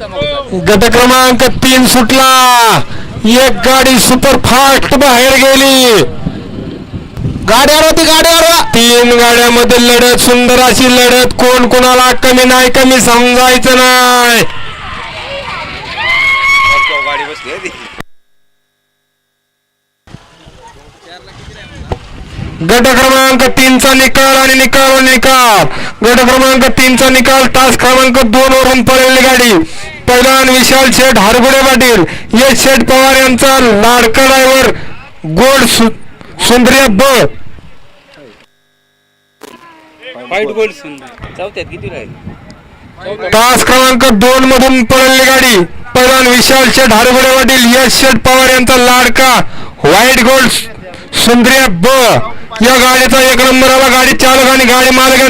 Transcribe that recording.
गट क्रमांक 3 सुटला. एक गाडी सुपर फास्ट बाहेर गेली. गाड्यावर 3 गाड्यामध्ये लढत, सुंदर अशी लढत. कोण कोणाला कमी नाही, कमी समजायचं नाही. गट क्रमांक 3 चा निकाल आणि निकाल गट क्रमांक 3 चा निकाल. तास क्रमांक 2 वरून पळलेली गाडी. पैलवान विशाल शेठ हरगुडे पाटील, यश शेठ पवार यांचा लाडका ड्रायव्हर गोड सुंदर्या ब. तास क्रमांक 2 मधून पळलेली गाडी. पैलवान विशाल शेठ हरगुडे पाटील, यश शेठ पवार यांचा लाडका व्हाईट गोल्ड सुंदर्या ब. या गाडीचा 1 नंबर आला. गाडी चालक आणि गाडी मालक